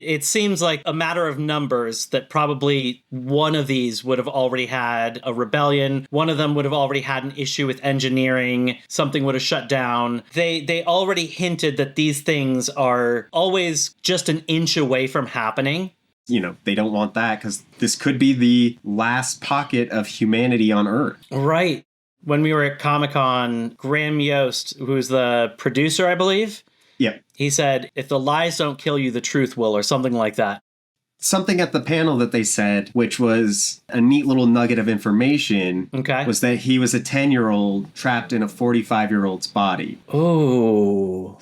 It seems like a matter of numbers that probably one of these would have already had a rebellion. One of them would have already had an issue with engineering. Something would have shut down. They already hinted that these things are always just an inch away from happening. They don't want that because this could be the last pocket of humanity on Earth. Right. When we were at Comic-Con, Graham Yost, who's the producer, I believe, yep, he said, if the lies don't kill you, the truth will, or something like that. Something at the panel that they said, which was a neat little nugget of information, was that he was a 10-year-old trapped in a 45-year-old's body. Oh.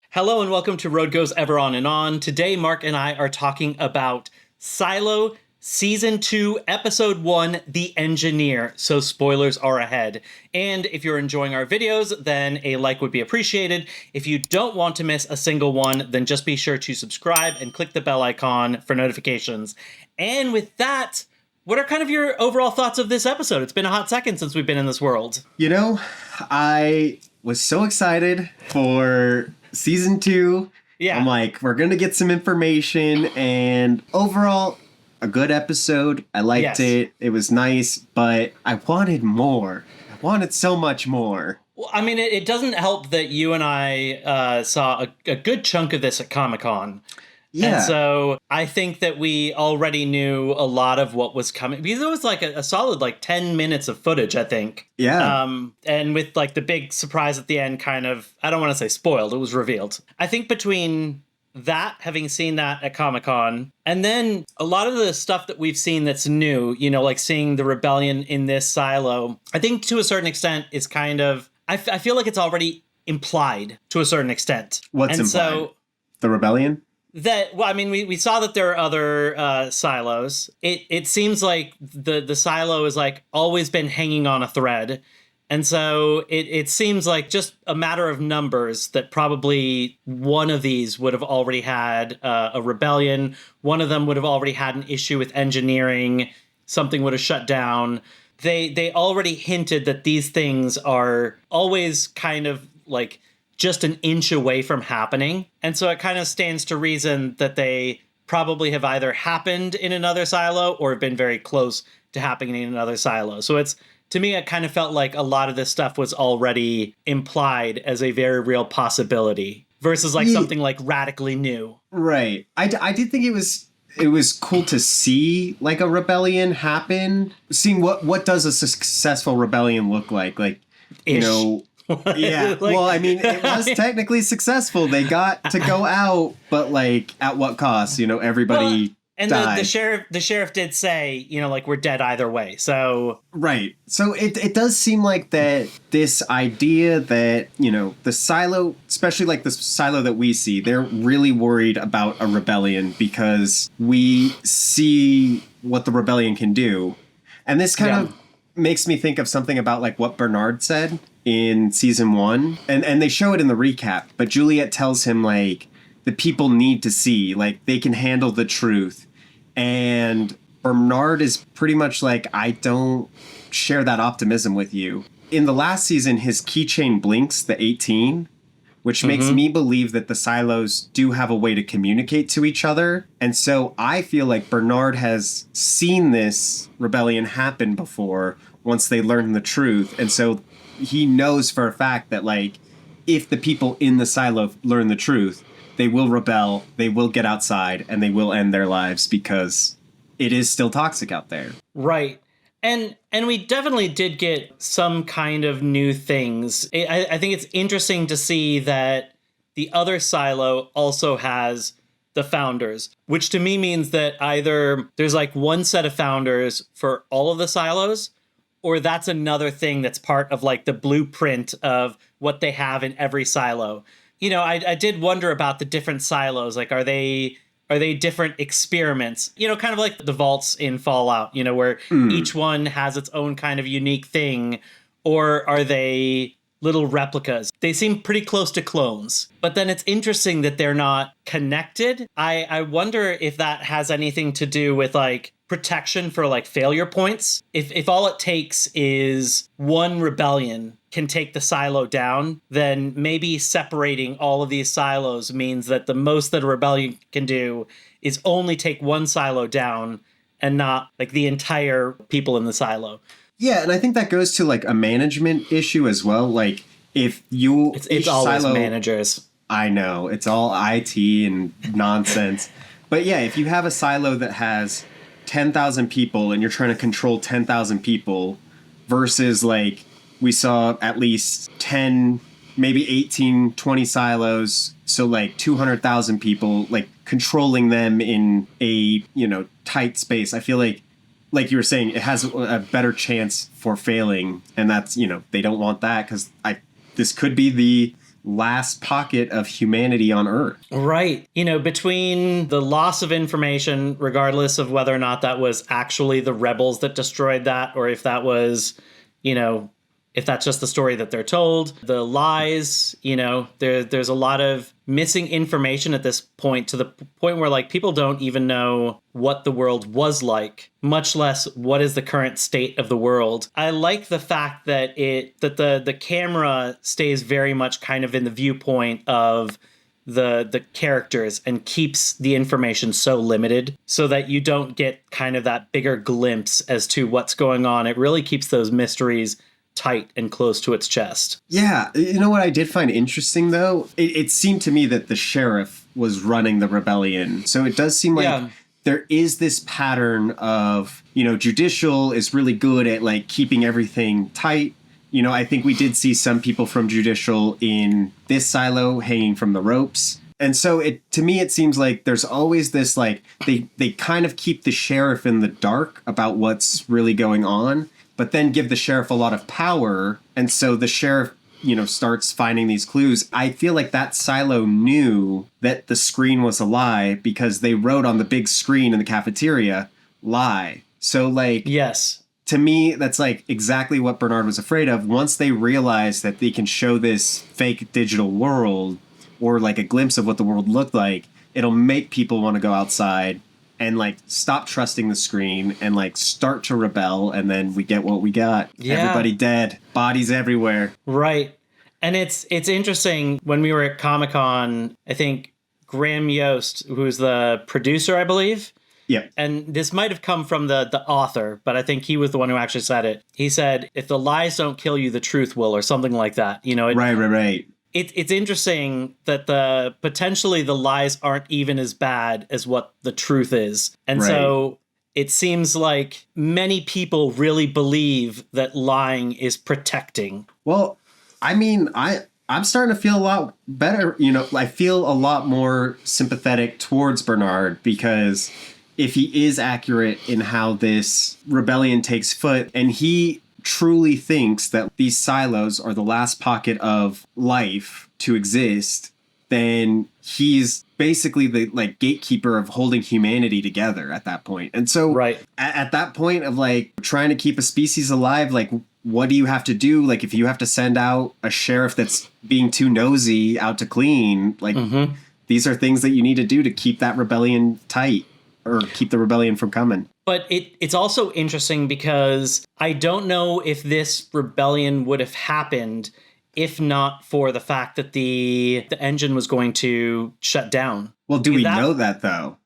Hello and welcome to Road Goes Ever On and On. Today, Mark and I are talking about Silo Season 2, Episode 1, The Engineer. So spoilers are ahead. And if you're enjoying our videos, then a like would be appreciated. If you don't want to miss a single one, then just be sure to subscribe and click the bell icon for notifications. And with that, what are kind of your overall thoughts of this episode? It's been a hot second since we've been in this world. I was so excited for Season 2. Yeah. I'm like, we're going to get some information, and overall, a good episode. I liked it. It was nice, but I wanted more. I wanted so much more. Well, I mean, it doesn't help that you and I saw a good chunk of this at Comic-Con. Yeah. And so I think that we already knew a lot of what was coming, because it was like a solid 10 minutes of footage, I think. Yeah. And with the big surprise at the end, kind of, I don't want to say spoiled, it was revealed. I think between that, having seen that at Comic-Con, and then a lot of the stuff that we've seen that's new, like seeing the rebellion in this silo, I think to a certain extent is kind of, I feel like it's already implied to a certain extent. What's implied? So, the rebellion? We saw that there are other silos. It seems like the silo is always been hanging on a thread. And so it seems like just a matter of numbers that probably one of these would have already had a rebellion. One of them would have already had an issue with engineering. Something would have shut down. They already hinted that these things are always kind of just an inch away from happening. And so it kind of stands to reason that they probably have either happened in another silo or have been very close to happening in another silo. So to me, it kind of felt like a lot of this stuff was already implied as a very real possibility versus something radically new. Right. I did think it was cool to see a rebellion happen. Seeing what does a successful rebellion look like? Yeah. It was technically successful. They got to go out, but at what cost? Everybody died. The sheriff did say, we're dead either way. So right. So it does seem like that this idea that, the silo, especially the silo that we see, they're really worried about a rebellion because we see what the rebellion can do. And this kind of makes me think of something about what Bernard said in season 1, and they show it in the recap, but Juliette tells him the people need to see, they can handle the truth, and Bernard is pretty much I don't share that optimism with you. In the last season, his keychain blinks the 18, which makes me believe that the silos do have a way to communicate to each other, and so I feel like Bernard has seen this rebellion happen before once they learn the truth, and so he knows for a fact that if the people in the silo learn the truth, they will rebel, they will get outside, and they will end their lives because it is still toxic out there. Right. And we definitely did get some kind of new things. I think it's interesting to see that the other silo also has the founders, which to me means that either there's one set of founders for all of the silos, or that's another thing that's part of the blueprint of what they have in every silo. I did wonder about the different silos. Are they different experiments? Kind of like the vaults in Fallout, where each one has its own kind of unique thing. Or are they little replicas? They seem pretty close to clones. But then it's interesting that they're not connected. I wonder if that has anything to do with protection for like failure points. If all it takes is one rebellion can take the silo down, then maybe separating all of these silos means that the most that a rebellion can do is only take one silo down and not like the entire people in the silo. Yeah, and I think that goes to like a management issue as well. Like if you it's always managers. I know, it's all IT and nonsense. But yeah, if you have a silo that has 10,000 people and you're trying to control 10,000 people versus like we saw at least 10, maybe 18, 20 silos. So like 200,000 people, like controlling them in a, tight space. I feel like you were saying, it has a better chance for failing. And that's, they don't want that because this could be the last pocket of humanity on Earth. Right. Between the loss of information, regardless of whether or not that was actually the rebels that destroyed that, or if that was, if that's just the story that they're told, the lies, there's a lot of missing information at this point, to the point where like people don't even know what the world was like, much less what is the current state of the world. I like the fact that the camera stays very much kind of in the viewpoint of the characters and keeps the information so limited so that you don't get kind of that bigger glimpse as to what's going on. It really keeps those mysteries tight and close to its chest. Yeah. You know what I did find interesting, though? It seemed to me that the sheriff was running the rebellion. So it does seem like there is this pattern of, Judicial is really good at like keeping everything tight. I think we did see some people from Judicial in this silo hanging from the ropes. And so to me, it seems like there's always this like they kind of keep the sheriff in the dark about what's really going on, but then give the sheriff a lot of power. And so the sheriff, starts finding these clues. I feel like that silo knew that the screen was a lie because they wrote on the big screen in the cafeteria, lie. So like, yes, to me, that's like exactly what Bernard was afraid of. Once they realize that they can show this fake digital world or like a glimpse of what the world looked like, it'll make people want to go outside and like stop trusting the screen and like start to rebel, and then we get what we got. Yeah. Everybody dead, bodies everywhere. Right. And it's interesting, when we were at Comic-Con, I think Graham Yost, who's the producer, I believe. Yeah. And this might have come from the author, but I think he was the one who actually said it. He said, if the lies don't kill you, the truth will, or something like that. Right. It's interesting that potentially the lies aren't even as bad as what the truth is. And so it seems like many people really believe that lying is protecting. Well, I mean, I'm starting to feel a lot better. I feel a lot more sympathetic towards Bernard, because if he is accurate in how this rebellion takes foot, and he truly thinks that these silos are the last pocket of life to exist, then he's basically the like gatekeeper of holding humanity together at that point. And so at that point of like trying to keep a species alive, like what do you have to do? Like if you have to send out a sheriff that's being too nosy out to clean, like these are things that you need to do to keep that rebellion tight, or keep the rebellion from coming. But it's also interesting because I don't know if this rebellion would have happened if not for the fact that the engine was going to shut down. Well, do we know that, though?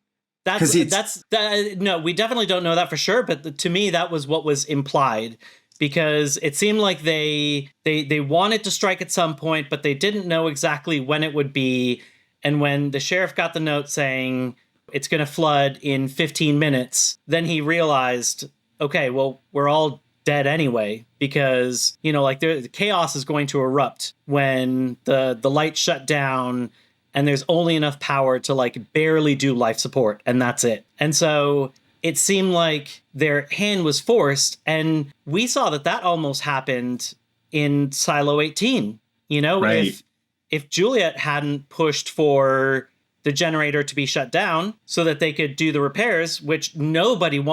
No, we definitely don't know that for sure. But to me, that was what was implied, because it seemed like they wanted to strike at some point, but they didn't know exactly when it would be. And when the sheriff got the note saying it's going to flood in 15 minutes, then he realized, okay, well, we're all dead anyway, because, the chaos is going to erupt when the lights shut down and there's only enough power to like barely do life support, and that's it. And so it seemed like their hand was forced, and we saw that almost happened in Silo 18. If Juliette hadn't pushed for the generator to be shut down so that they could do the repairs, which nobody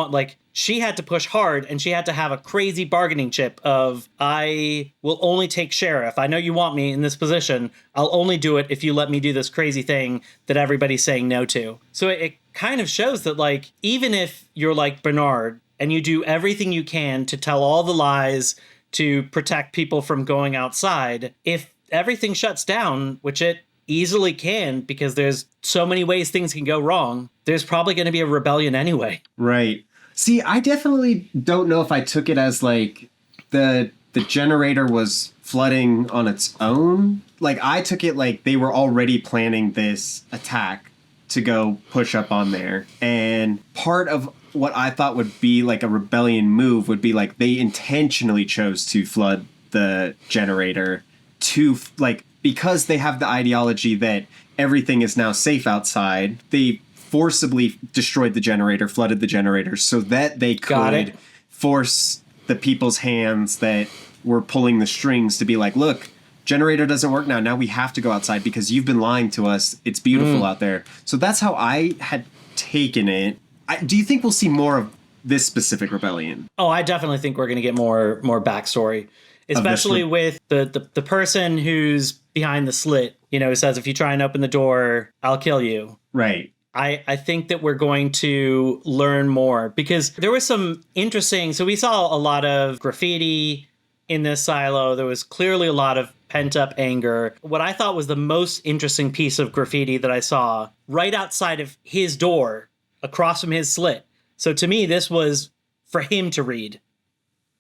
she had to push hard, and she had to have a crazy bargaining chip of, I will only take sheriff. I know you want me in this position. I'll only do it if you let me do this crazy thing that everybody's saying no to. So it kind of shows that, like, even if you're like Bernard and you do everything you can to tell all the lies to protect people from going outside, if everything shuts down, which it easily can because there's so many ways things can go wrong, there's probably going to be a rebellion anyway. Right. See, I definitely don't know if I took it as like the generator was flooding on its own. Like, I took it like they were already planning this attack to go push up on there. And part of what I thought would be like a rebellion move would be like they intentionally chose to flood the generator to like, because they have the ideology that everything is now safe outside, they forcibly destroyed the generator, flooded the generator, so that they could force the people's hands that were pulling the strings to be like, look, generator doesn't work now. Now we have to go outside because you've been lying to us. It's beautiful out there. So that's how I had taken it. Do you think we'll see more of this specific rebellion? Oh, I definitely think we're going to get more backstory. Especially with the person who's behind the slit, you know, who says, if you try and open the door, I'll kill you. Right. I think that we're going to learn more because there was some interesting... So we saw a lot of graffiti in this silo. There was clearly a lot of pent-up anger. What I thought was the most interesting piece of graffiti that I saw right outside of his door, across from his slit. So to me, this was for him to read.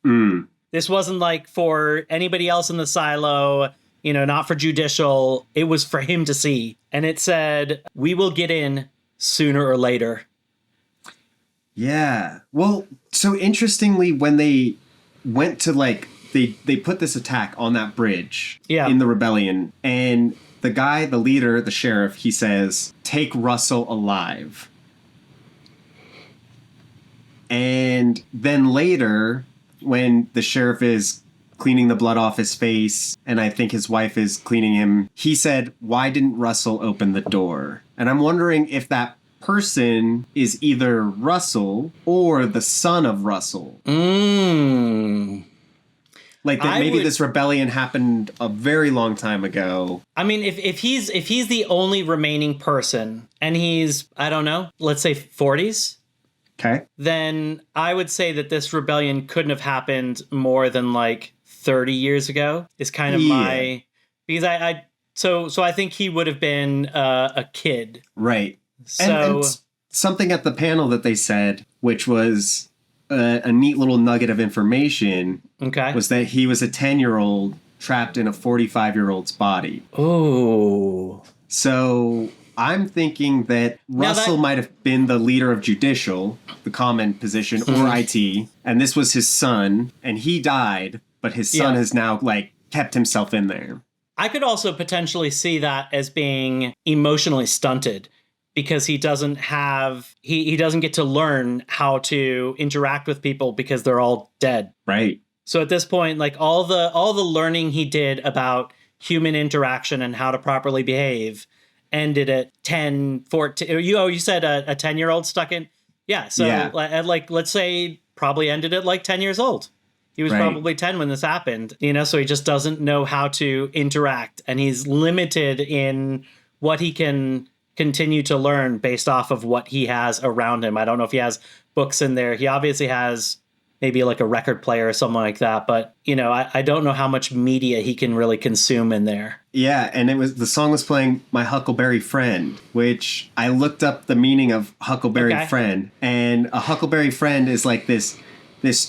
Mm. This wasn't like for anybody else in the silo, you know, not for judicial. It was for him to see. And it said, "We will get in sooner or later." Yeah. Well, so interestingly, when they went to like, they put this attack on that bridge in the rebellion. And the guy, the leader, the sheriff, he says, "Take Russell alive." And then later, when the sheriff is cleaning the blood off his face, and I think his wife is cleaning him, he said, "Why didn't Russell open the door?" And I'm wondering if that person is either Russell or the son of Russell. Like that maybe this rebellion happened a very long time ago. I mean, if he's the only remaining person, and he's, I don't know, let's say 40s, okay, then I would say that this rebellion couldn't have happened more than like 30 years ago. Is kind of my, because so I think he would have been a kid, right? So and something at the panel that they said, which was a neat little nugget of information, was that he was a 10-year-old trapped in a 45-year-old's body. Oh, so I'm thinking that Russell might have been the leader of judicial, the common position, or IT, and this was his son, and he died, but his son has now like kept himself in there. I could also potentially see that as being emotionally stunted because he doesn't have, he doesn't get to learn how to interact with people because they're all dead. Right. So at this point, like all the learning he did about human interaction and how to properly behave ended at 10, 14. You said a 10-year-old stuck in. Yeah. So like, let's say probably ended at like 10 years old. He was probably 10 when this happened, you know, so he just doesn't know how to interact, and he's limited in what he can continue to learn based off of what he has around him. I don't know if he has books in there. He obviously has maybe like a record player or something like that, but you know, I don't know how much media he can really consume in there. Yeah, and the song was playing My Huckleberry Friend, which I looked up the meaning of Huckleberry Friend, and a Huckleberry Friend is like this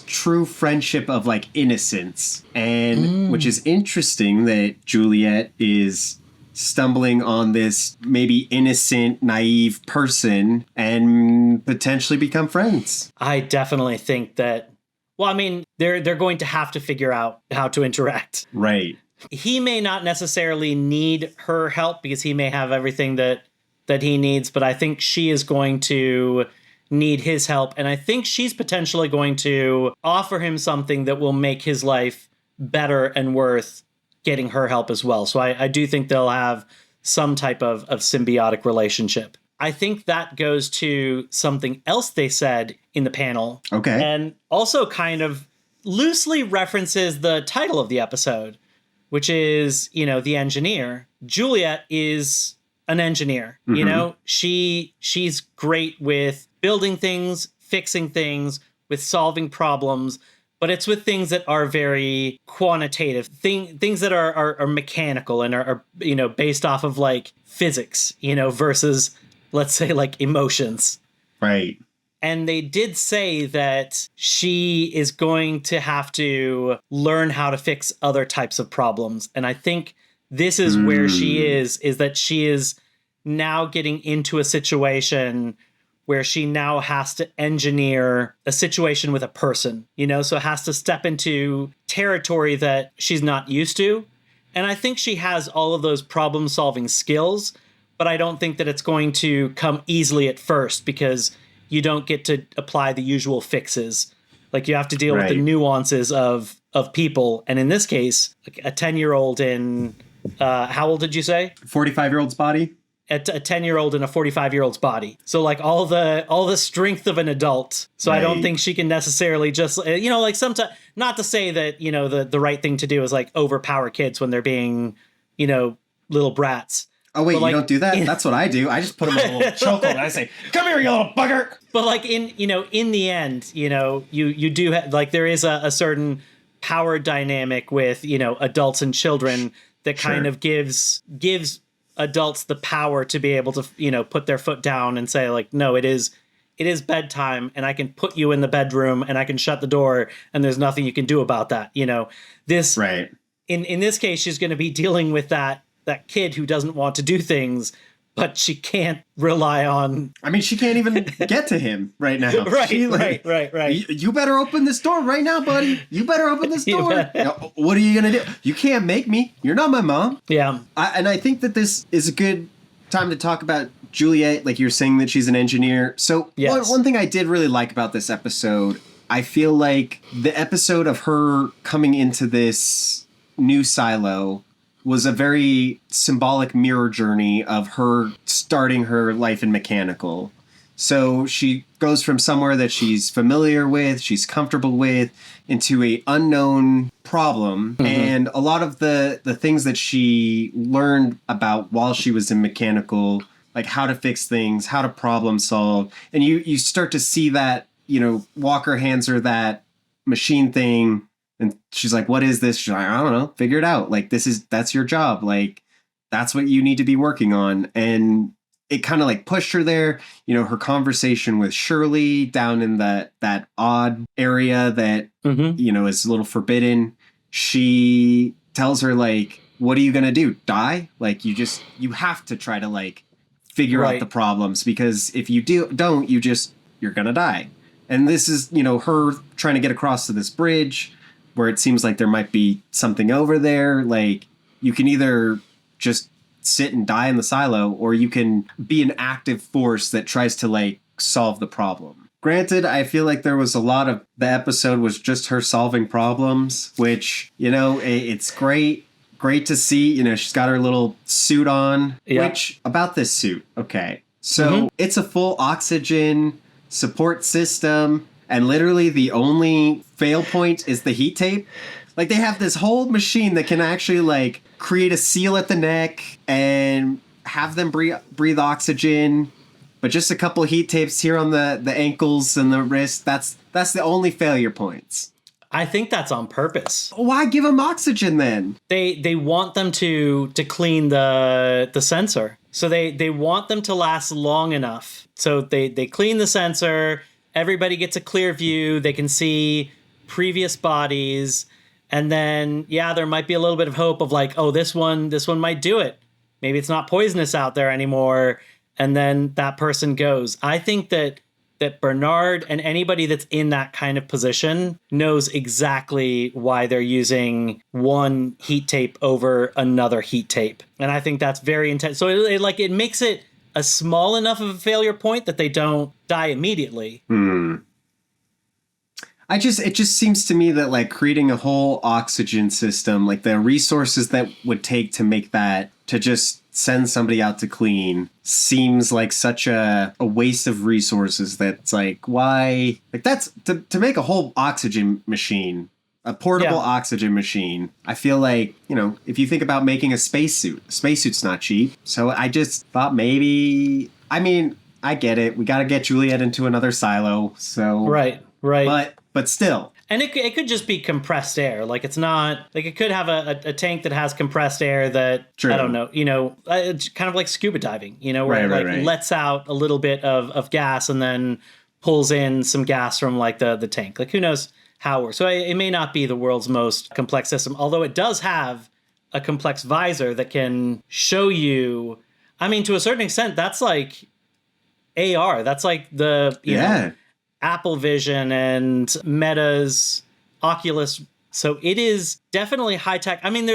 true friendship of like innocence, and which is interesting that Juliette is stumbling on this maybe innocent, naive person and potentially become friends. I definitely think that, well, I mean, they're going to have to figure out how to interact. Right. He may not necessarily need her help because he may have everything that he needs, but I think she is going to need his help, and I think she's potentially going to offer him something that will make his life better and worth getting her help as well. So I do think they'll have some type of symbiotic relationship. I think that goes to something else they said in the panel. Okay. And also kind of loosely references the title of the episode, which is, you know, The Engineer. Juliette is an engineer. You know, she's great with building things, fixing things, with solving problems, but it's with things that are very quantitative, things that are mechanical and are you know, based off of like physics, you know, versus let's say like emotions. Right. And they did say that she is going to have to learn how to fix other types of problems. And I think this is where she is that she is now getting into a situation where she now has to engineer a situation with a person, you know, so has to step into territory that she's not used to. And I think she has all of those problem solving skills, but I don't think that it's going to come easily at first because you don't get to apply the usual fixes. Like you have to deal with the nuances of people. And in this case, like a 10-year-old in, how old did you say? 45-year-old's body. A 10-year-old in a 45-year-old's body. So like all the strength of an adult. So I don't think she can necessarily just, you know, like sometimes, not to say that, you know, the right thing to do is like overpower kids when they're being, you know, little brats. Oh, wait, like, you don't do that? That's what I do. I just put them in a little chokehold and I say, come here, you little bugger. But like in, you know, in the end, you know, you do have, like there is a certain power dynamic with, you know, adults and children that kind of gives adults the power to be able to, you know, put their foot down and say like, no, it is bedtime and I can put you in the bedroom and I can shut the door and there's nothing you can do about that. You know, this, in this case, she's going to be dealing with that kid who doesn't want to do things, but she can't rely on. I mean, she can't even get to him right now. Right. You better open this door right now, buddy. You better open this door. What are you going to do? You can't make me. You're not my mom. Yeah. And I think that this is a good time to talk about Juliette. Like you're saying that she's an engineer. So one thing I did really like about this episode, I feel like the episode of her coming into this new silo was a very symbolic mirror journey of her starting her life in mechanical. So she goes from somewhere that she's familiar with, she's comfortable with, into a unknown problem. And a lot of the things that she learned about while she was in mechanical, like how to fix things, how to problem solve. And you start to see that, you know, Walker hands her that machine thing. And she's like, what is this? She's like, I don't know. Figure it out. Like, that's your job. Like, that's what you need to be working on. And it kind of like pushed her there. You know, her conversation with Shirley down in that odd area that, you know, is a little forbidden. She tells her, like, what are you going to do? Die? Like, you have to try to like figure out the problems, because if you don't, you're going to die. And this is, you know, her trying to get across to this bridge where it seems like there might be something over there. Like, you can either just sit and die in the silo, or you can be an active force that tries to, like, solve the problem. Granted, I feel like there was a lot of the episode was just her solving problems, which, you know, it's great to see. You know, she's got her little suit on, which, about this suit, okay. So it's a full oxygen support system. And literally the only fail point is the heat tape. Like, they have this whole machine that can actually like create a seal at the neck and have them breathe oxygen. But just a couple heat tapes here on the ankles and the wrist. That's the only failure points. I think that's on purpose. Why give them oxygen then? They want them to clean the sensor. So they want them to last long enough. So they clean the sensor. Everybody gets a clear view. They can see previous bodies. And then, there might be a little bit of hope of like, oh, this one might do it. Maybe it's not poisonous out there anymore. And then that person goes. I think that Bernard and anybody that's in that kind of position knows exactly why they're using one heat tape over another heat tape. And I think that's very intense. So it makes it a small enough of a failure point that they don't die immediately. It just seems to me that like creating a whole oxygen system, like the resources that would take to make that, to just send somebody out to clean, seems like such a waste of resources. That's like, why? Like, that's to make a whole oxygen machine a portable Yeah. oxygen machine. I feel like, if you think about making a spacesuit's not cheap. So I just thought maybe, I mean, I get it. We got to get Juliette into another silo. So, Right. but still. And it could just be compressed air. Like, it's not like it could have a tank that has compressed air that, True. I don't know, it's kind of like scuba diving, where Right, it right. lets out a little bit of gas and then pulls in some gas from like the tank. Like, who knows how it works. So it may not be the world's most complex system, although it does have a complex visor that can show you. I mean, to a certain extent, that's like AR. That's like the, Apple Vision and Meta's Oculus. So it is definitely high tech. I mean,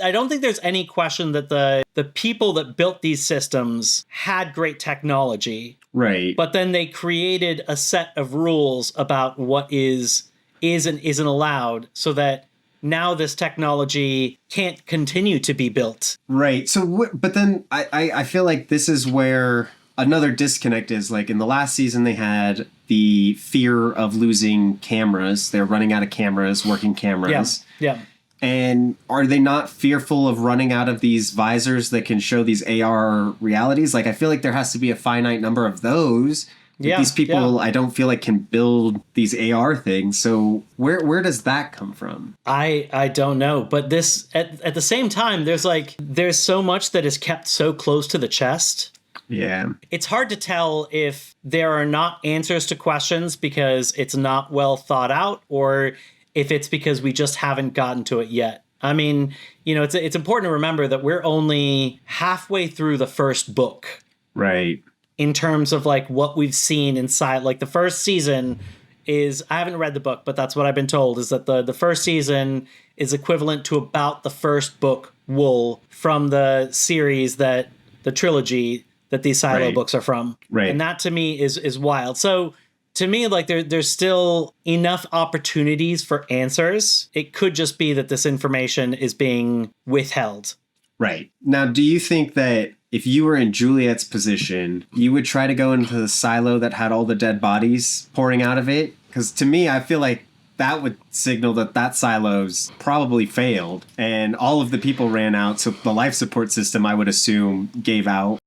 I don't think there's any question that the people that built these systems had great technology. Right. But then they created a set of rules about what is and isn't allowed so that now this technology can't continue to be built. Right. So, but then I feel like this is where another disconnect is. Like, in the last season, they had the fear of losing cameras. They're running out of cameras, working cameras. Yeah. And are they not fearful of running out of these visors that can show these AR realities? Like, I feel like there has to be a finite number of those. These people, I don't feel like, can build these AR things. So where does that come from? I don't know. But this at the same time, there's so much that is kept so close to the chest. Yeah. It's hard to tell if there are not answers to questions because it's not well thought out, or if it's because we just haven't gotten to it yet. I mean, it's important to remember that we're only halfway through the first book. Right. In terms of like what we've seen inside, like the first season is, I haven't read the book, but that's what I've been told, is that the first season is equivalent to about the first book, Wool, from the series the trilogy that these silo books are from. Right. And that to me is wild. So to me, like there's still enough opportunities for answers. It could just be that this information is being withheld. Right. Now, do you think that if you were in Juliette's position, you would try to go into the silo that had all the dead bodies pouring out of it? Because to me, I feel like that would signal that silo's probably failed and all of the people ran out. So the life support system, I would assume, gave out.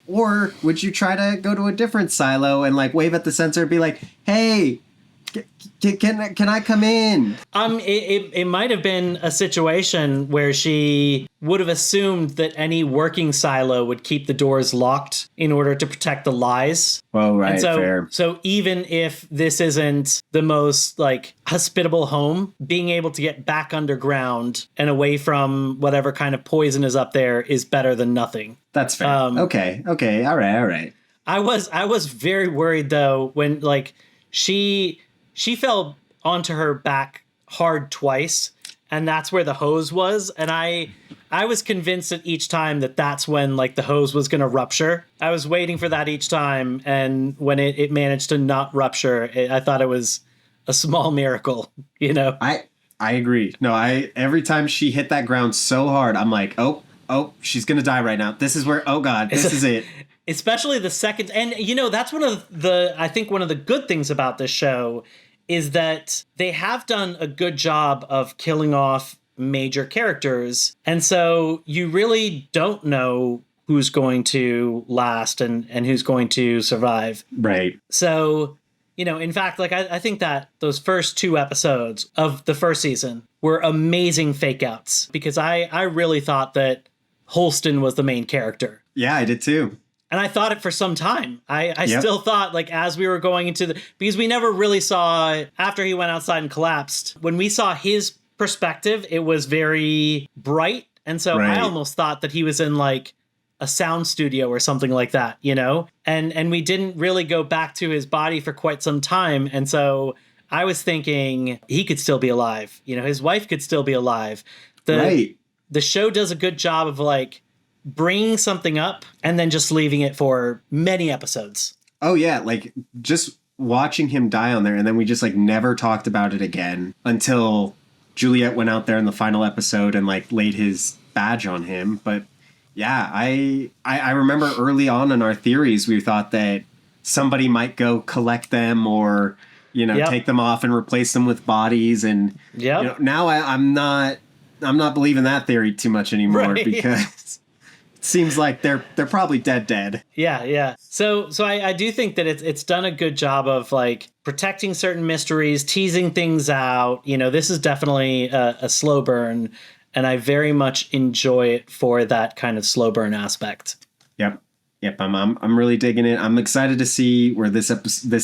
Or would you try to go to a different silo and like wave at the sensor and be like, hey, can I come in? It might have been a situation where she would have assumed that any working silo would keep the doors locked in order to protect the lies. Well, right, and so, fair. So even if this isn't the most like hospitable home, being able to get back underground and away from whatever kind of poison is up there is better than nothing. That's fair. Okay, all right. I was very worried though when like she fell onto her back hard twice, and that's where the hose was. And I was convinced at each time that that's when like the hose was going to rupture. I was waiting for that each time, and when it managed to not rupture, I thought it was a small miracle. I agree. No, every time she hit that ground so hard, I'm like, oh, she's gonna die right now. This is where, oh god, this is it. Especially the second, and that's one of the good things about this show is that they have done a good job of killing off major characters. And so you really don't know who's going to last and who's going to survive. Right. So, in fact, like I think that those first 2 episodes of the first season were amazing fake outs because I really thought that Holston was the main character. Yeah, I did too. And I thought it for some time. I still thought, like, as we were going into because we never really saw, after he went outside and collapsed, when we saw his perspective, it was very bright. And so I almost thought that he was in, like, a sound studio or something like that, And we didn't really go back to his body for quite some time. And so I was thinking he could still be alive. His wife could still be alive. The show does a good job of, like, bringing something up and then just leaving it for many episodes. Oh yeah, like just watching him die on there, and then we just like never talked about it again until Juliette went out there in the final episode and like laid his badge on him. But yeah, I remember early on in our theories we thought that somebody might go collect them or Yep. take them off and replace them with bodies. And now I'm not believing that theory too much anymore because it seems like they're probably dead. Yeah. So I do think that it's done a good job of like protecting certain mysteries, teasing things out. This is definitely a slow burn, and I very much enjoy it for that kind of slow burn aspect. Yep. I'm really digging it. I'm excited to see where this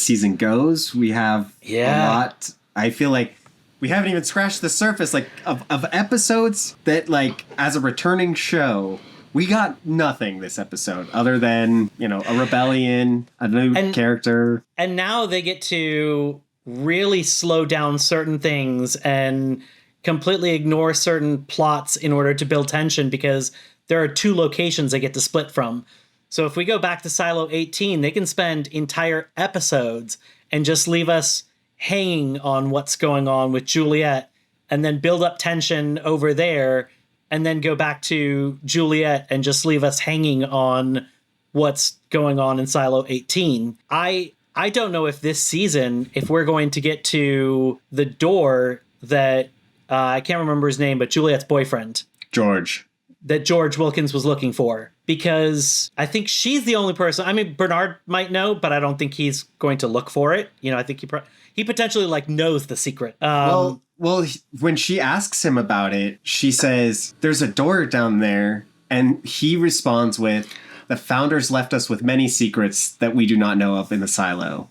season goes. We have a lot. I feel like we haven't even scratched the surface of episodes that, like, as a returning show, we got nothing this episode other than, a rebellion, a new character. And now they get to really slow down certain things and completely ignore certain plots in order to build tension because there are 2 locations they get to split from. So if we go back to Silo 18, they can spend entire episodes and just leave us hanging on what's going on with Juliette and then build up tension over there and then go back to Juliette and just leave us hanging on what's going on in Silo 18. I don't know if this season, if we're going to get to the door that, I can't remember his name, but Juliette's boyfriend. George. That George Wilkins was looking for. Because I think she's the only person. I mean, Bernard might know, but I don't think he's going to look for it. I think he potentially like knows the secret. Well, when she asks him about it, she says, "There's a door down there," and he responds with, "The founders left us with many secrets that we do not know of in the silo."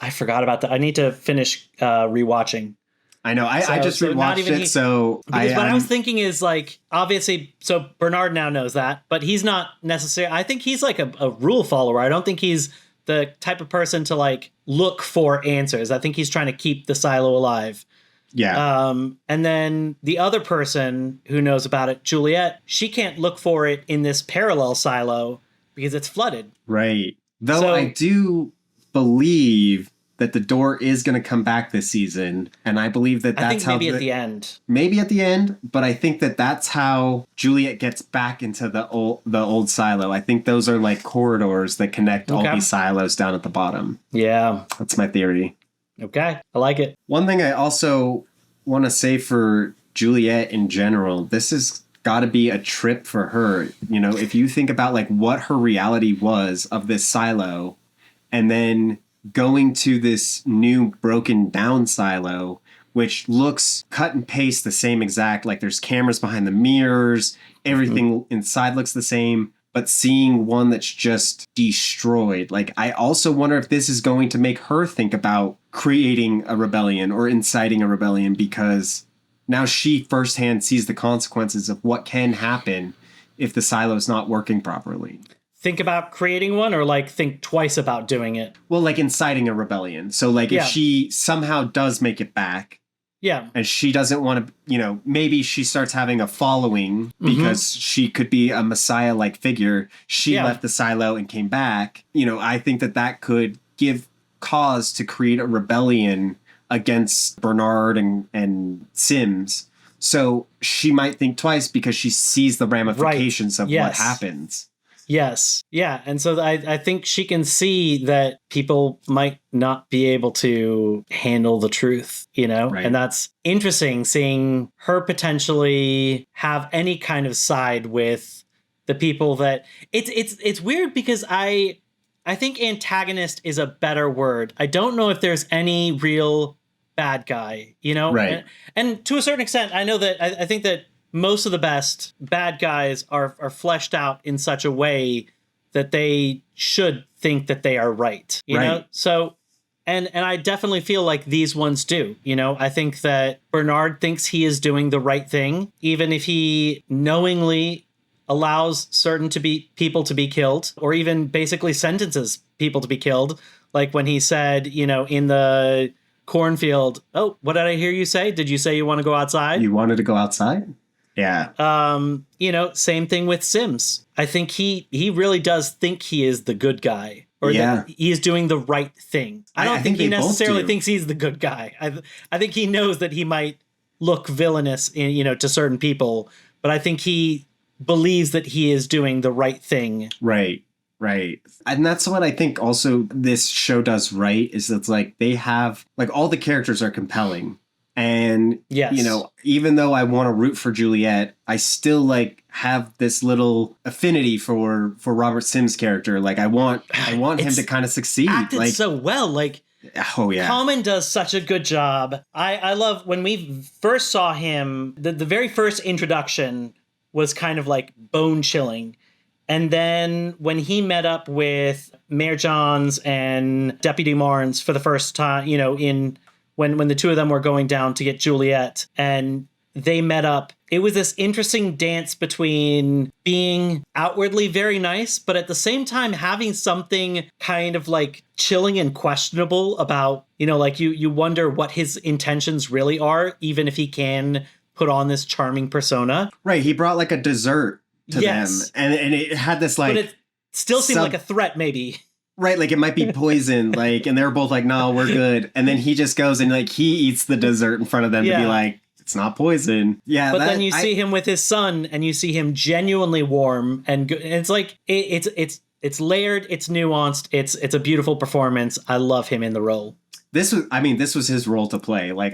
I forgot about that. I need to finish rewatching. I know. I just rewatched it, so because what I was thinking is like, obviously, so Bernard now knows that, but he's not necessarily. I think he's like a rule follower. I don't think he's the type of person to like look for answers. I think he's trying to keep the silo alive. Yeah. And then the other person who knows about it, Juliette, she can't look for it in this parallel silo because it's flooded. Right. Though I do believe that the door is going to come back this season, and I believe that that's how... at the end. Maybe at the end, but I think that that's how Juliette gets back into the old silo. I think those are like corridors that connect all these silos down at the bottom. Yeah. That's my theory. Okay, I like it. One thing I also want to say for Juliette in general, this has got to be a trip for her. If you think about like what her reality was of this silo, and then going to this new broken down silo, which looks cut and paste the same exact, like there's cameras behind the mirrors, everything inside looks the same, but seeing one that's just destroyed. Like, I also wonder if this is going to make her think about creating a rebellion or inciting a rebellion, because now she firsthand sees the consequences of what can happen if the silo's not working properly. Think about creating one, or like think twice about doing it? Well, like inciting a rebellion. So like if she somehow does make it back, and she doesn't want to, maybe she starts having a following because she could be a messiah-like figure. She left the silo and came back. I think that could give cause to create a rebellion against Bernard and Sims. So she might think twice because she sees the ramifications of what happens. Yes. Yeah. And so I think she can see that people might not be able to handle the truth, Right. And that's interesting, seeing her potentially have any kind of side with the people that it's weird, because I think antagonist is a better word. I don't know if there's any real bad guy, Right. And to a certain extent, I know that I think that most of the best bad guys are fleshed out in such a way that they should think that they are right, you know? So, and I definitely feel like these ones do, I think that Bernard thinks he is doing the right thing, even if he knowingly allows certain people to be killed, or even basically sentences people to be killed. Like when he said, in the cornfield, "Oh, what did I hear you say? Did you say you want to go outside?" You wanted to go outside? Yeah. Same thing with Sims. I think he really does think he is the good guy, or that he is doing the right thing. I don't think he necessarily thinks he's the good guy. I think he knows that he might look villainous to certain people, but I think he believes that he is doing the right thing. Right. Right. And that's what I think also this show does right, is it's like they have, like, all the characters are compelling. And, Yes. you know, even though I want to root for Juliette, I still, like, have this little affinity for Robert Sims' character. Like, I want him to kind of succeed. Acted Like, so well. Like, oh, yeah. Common does such a good job. I love when we first saw him, the very first introduction was kind of like bone chilling. And then when he met up with Mayor Johns and Deputy Marnes for the first time, you know, when the two of them were going down to get Juliette and they met up, it was this interesting dance between being outwardly very nice, but at the same time having something kind of like chilling and questionable about, you know, like you wonder what his intentions really are, even if he can put on this charming persona. Right. He brought like a dessert to them. And it had this like... But it still seemed like a threat, maybe. Right, like it might be poison, like, and they're both like, no, we're good. And then he just goes and like he eats the dessert in front of them to be like, it's not poison. Yeah, but then you see him with his son, and you see him genuinely warm and good. And it's like it's layered, it's nuanced, it's a beautiful performance. I love him in the role. This was his role to play. Like,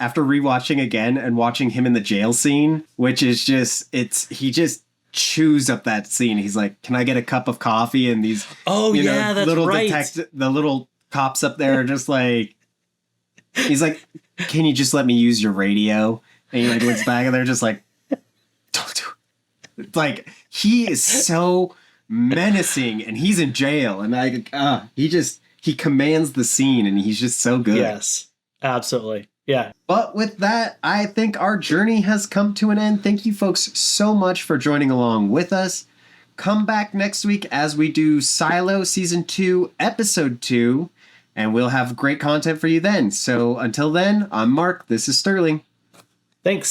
after rewatching again and watching him in the jail scene, which is just he just chews up that scene. He's like, "Can I get a cup of coffee?" And these that's little right. the little cops up there are just like, he's like, "Can you just let me use your radio?" And he like looks back and they're just like, "Don't do it." It's like, he is so menacing and he's in jail and he commands the scene and he's just so good. Yes, absolutely. Yeah. But with that, I think our journey has come to an end. Thank you folks so much for joining along with us. Come back next week as we do Silo Season 2, Episode 2, and we'll have great content for you then. So until then, I'm Mark. This is Sterling. Thanks.